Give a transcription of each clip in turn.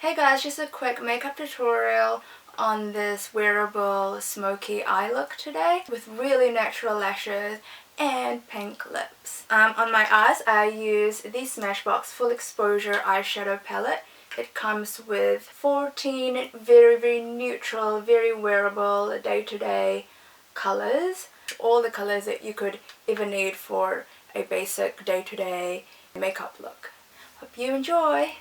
Hey guys, just a quick makeup tutorial on this wearable smoky eye look today with really natural lashes and pink lips. On my eyes I use the Smashbox Full Exposure Eyeshadow Palette. It comes with 14 very neutral, very wearable day-to-day colors. All the colors that you could ever need for a basic day-to-day makeup look. Hope you enjoy!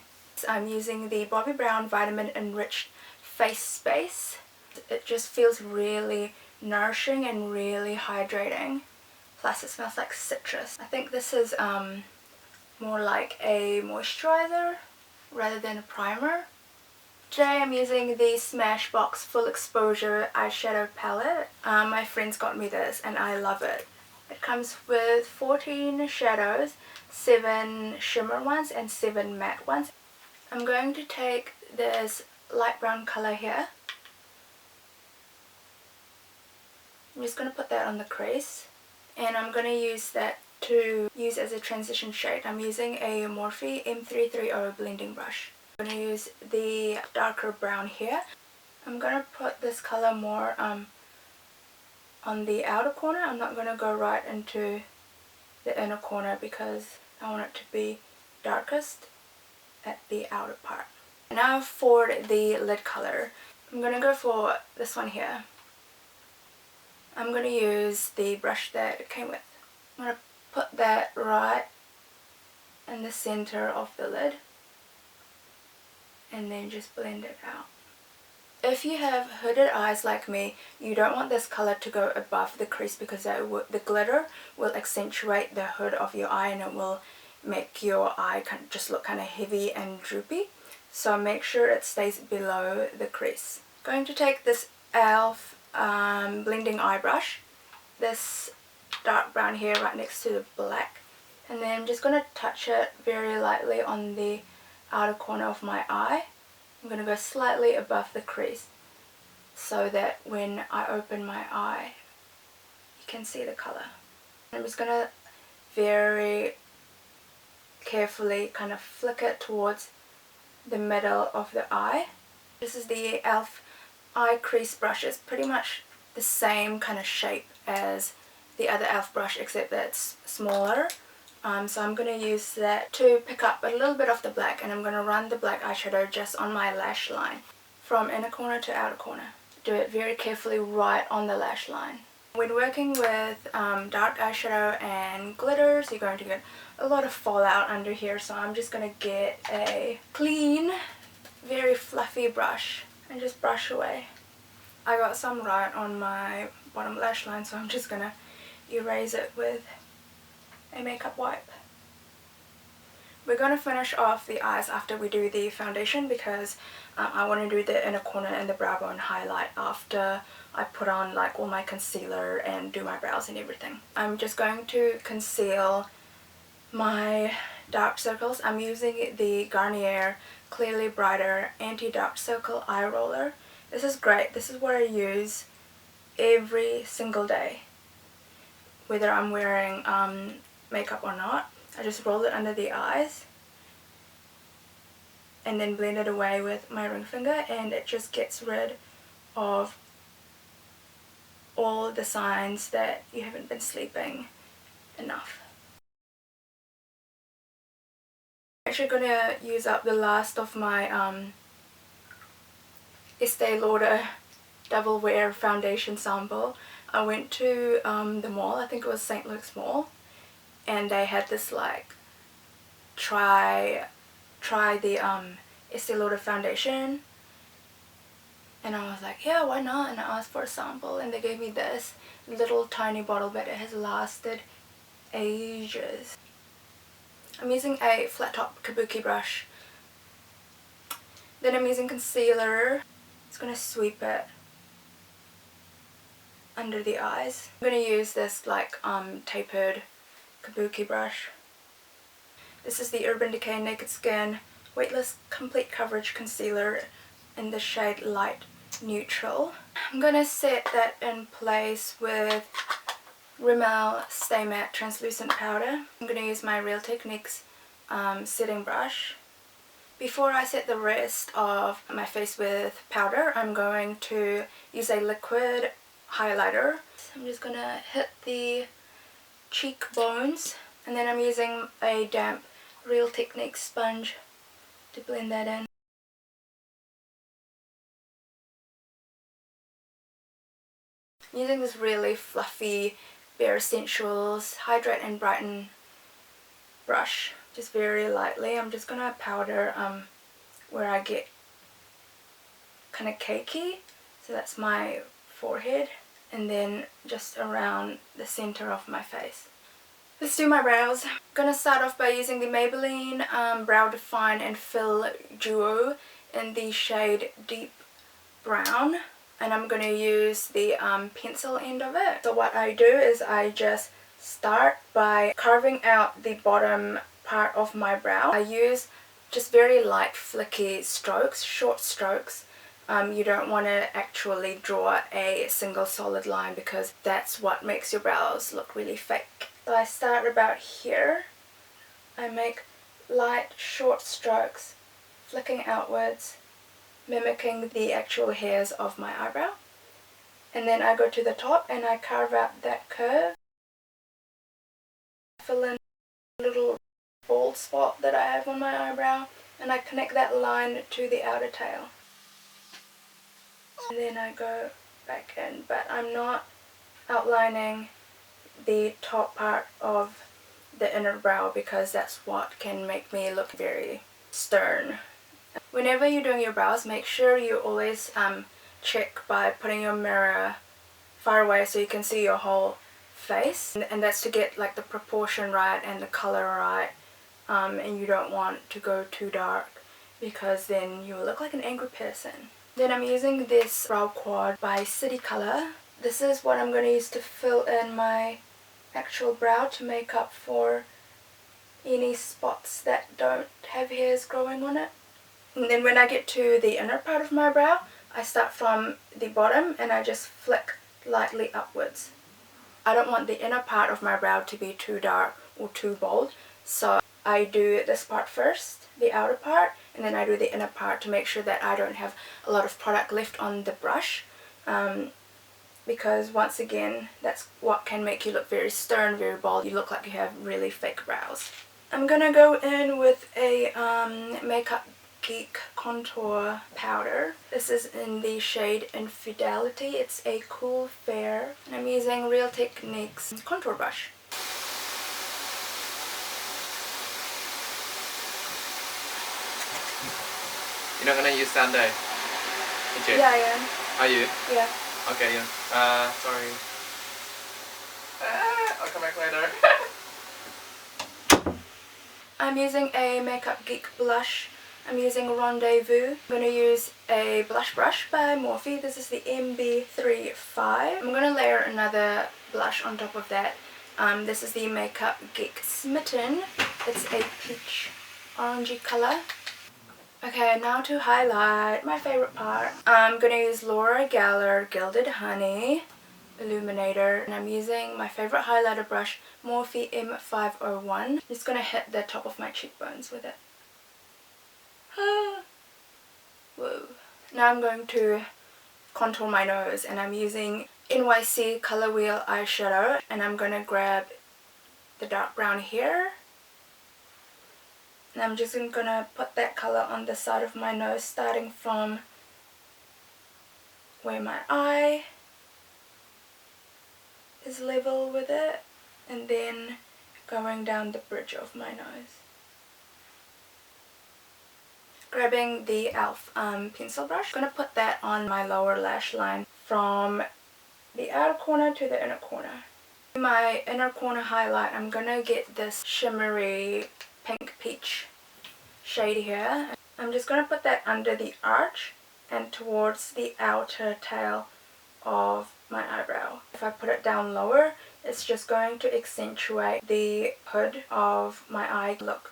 I'm using the Bobbi Brown Vitamin Enriched Face Base. It just feels really nourishing and really hydrating. Plus it smells like citrus. I think this is more like a moisturizer rather than a primer. Today I'm using the Smashbox Full Exposure Eyeshadow Palette. My friends got me this and I love it. It comes with 14 shadows, 7 shimmer ones and 7 matte ones. I'm going to take this light brown colour here. I'm just going to put that on the crease. And I'm going to use that to use as a transition shade. I'm using a Morphe M330 blending brush. I'm going to use the darker brown here. I'm going to put this colour more on the outer corner. I'm not going to go right into the inner corner because I want it to be darkest at the outer part. Now for the lid color, I'm going to go for this one here. I'm going to use the brush that it came with. I'm going to put that right in the center of the lid and then just blend it out. If you have hooded eyes like me, you don't want this color to go above the crease because the glitter will accentuate the hood of your eye and it will make your eye just look kind of heavy and droopy. So make sure it stays below the crease. Going to take this e.l.f. blending eye brush, this dark brown here right next to the black, and then I'm just going to touch it very lightly on the outer corner of my eye. I'm going to go slightly above the crease so that when I open my eye you can see the color. I'm just going to very carefully kind of flick it towards the middle of the eye. This is the e.l.f. eye crease brush. It's pretty much the same kind of shape as the other e.l.f. brush except that it's smaller. So I'm going to use that to pick up a little bit of the black, and I'm going to run the black eyeshadow just on my lash line from inner corner to outer corner. Do it very carefully right on the lash line. When working with dark eyeshadow and glitters, you're going to get a lot of fallout under here, so I'm just going to get a clean, very fluffy brush and just brush away. I got some right on my bottom lash line, so I'm just going to erase it with a makeup wipe. We're going to finish off the eyes after we do the foundation because I want to do the inner corner and the brow bone highlight after I put on like all my concealer and do my brows and everything. I'm just going to conceal my dark circles. I'm using the Garnier Clearly Brighter Anti-Dark Circle Eye Roller. This is great. This is what I use every single day. Whether I'm wearing makeup or not. I just roll it under the eyes and then blend it away with my ring finger, and it just gets rid of all the signs that you haven't been sleeping enough. I'm actually going to use up the last of my Estee Lauder Double Wear Foundation sample. I went to the mall, I think it was St. Luke's Mall, and they had this like try the Estee Lauder foundation, and I was like, yeah, why not? And I asked for a sample and they gave me this little tiny bottle, but it has lasted ages. I'm using a flat top kabuki brush. Then I'm using concealer. It's going to sweep it under the eyes. I'm going to use this like tapered kabuki brush. This is the Urban Decay Naked Skin Weightless Complete Coverage Concealer in the shade Light Neutral. I'm going to set that in place with Rimmel Stay Matte Translucent Powder. I'm going to use my Real Techniques setting brush Before I set the rest of my face with powder, I'm going to use a liquid highlighter. I'm just going to hit the cheekbones, and then I'm using a damp Real Techniques sponge to blend that in. I'm using this really fluffy Bare Escentuals Hydrate and Brighten brush, just very lightly. I'm just gonna powder where I get kind of cakey, so that's my forehead, and then just around the center of my face. Let's do my brows. I'm gonna start off by using the Maybelline Brow Define and Fill Duo in the shade Deep Brown, and I'm going to use the pencil end of it. So what I do is I just start by carving out the bottom part of my brow. I use just very light flicky strokes, short strokes. You don't want to actually draw a single solid line because that's what makes your brows look really fake. So I start about here. I make light short strokes flicking outwards, mimicking the actual hairs of my eyebrow, and then I go to the top and I carve out that curve, fill in a little bald spot that I have on my eyebrow, and I connect that line to the outer tail, and then I go back in, but I'm not outlining the top part of the inner brow because that's what can make me look very stern. Whenever you're doing your brows, make sure you always check by putting your mirror far away so you can see your whole face, and that's to get like the proportion right and the color right, and you don't want to go too dark because then you will look like an angry person. Then I'm using this brow quad by City Color. This is what I'm going to use to fill in my actual brow to make up for any spots that don't have hairs growing on it. And then when I get to the inner part of my brow, I start from the bottom and I just flick lightly upwards. I don't want the inner part of my brow to be too dark or too bold, so I do this part first, the outer part, and then I do the inner part to make sure that I don't have a lot of product left on the brush, because once again, that's what can make you look very stern, very bold. You look like you have really fake brows. I'm gonna go in with a makeup Geek contour powder. This is in the shade Infidelity. It's a cool fair, and I'm using Real Techniques contour brush. You're not gonna use that day? Okay. Yeah, I am. Are you? Yeah. Okay, yeah. Sorry. I'll come back later. I'm using a Makeup Geek blush. I'm using Rendezvous. I'm going to use a blush brush by Morphe. This is the MB35. I'm going to layer another blush on top of that. This is the Makeup Geek Smitten. It's a peach orangey colour. Okay, now to highlight, my favourite part. I'm going to use Laura Geller Gilded Honey Illuminator, and I'm using my favourite highlighter brush, Morphe M501. I'm just going to hit the top of my cheekbones with it. Whoa. Now I'm going to contour my nose, and I'm using NYC Color Wheel eyeshadow, and I'm going to grab the dark brown here, and I'm just going to put that colour on the side of my nose, starting from where my eye is level with it, and then going down the bridge of my nose. Grabbing the e.l.f. pencil brush, I'm going to put that on my lower lash line from the outer corner to the inner corner. My inner corner highlight, I'm going to get this shimmery pink peach shade here. I'm just going to put that under the arch and towards the outer tail of my eyebrow. If I put it down lower, it's just going to accentuate the hood of my eye look.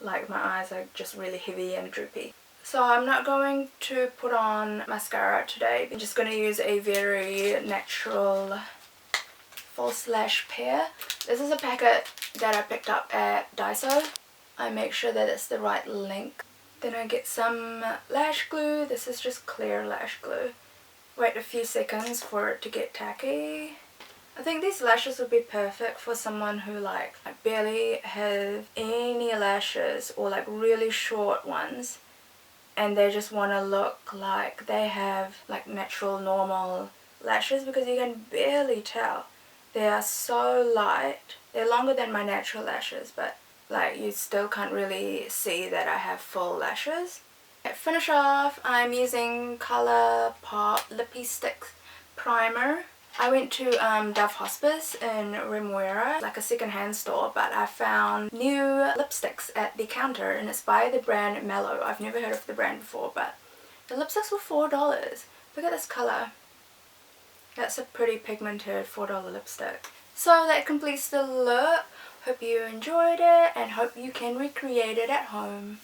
Like my eyes are just really heavy and droopy. So I'm not going to put on mascara today. I'm just going to use a very natural false lash pair. This is a packet that I picked up at Daiso. I make sure that it's the right length. Then I get some lash glue. This is just clear lash glue. Wait a few seconds for it to get tacky. I think these lashes would be perfect for someone who like barely have any lashes or like really short ones, and they just want to look like they have like natural normal lashes, because you can barely tell. They are so light. They're longer than my natural lashes, but like you still can't really see that I have full lashes. To finish off, I'm using Colourpop Lippy Stick Primer. I went to Dove Hospice in Rimmel, like a second-hand store, but I found new lipsticks at the counter, and it's by the brand Mellow. I've never heard of the brand before, but the lipsticks were $4. Look at this colour. That's a pretty pigmented $4 lipstick. So that completes the look. Hope you enjoyed it and hope you can recreate it at home.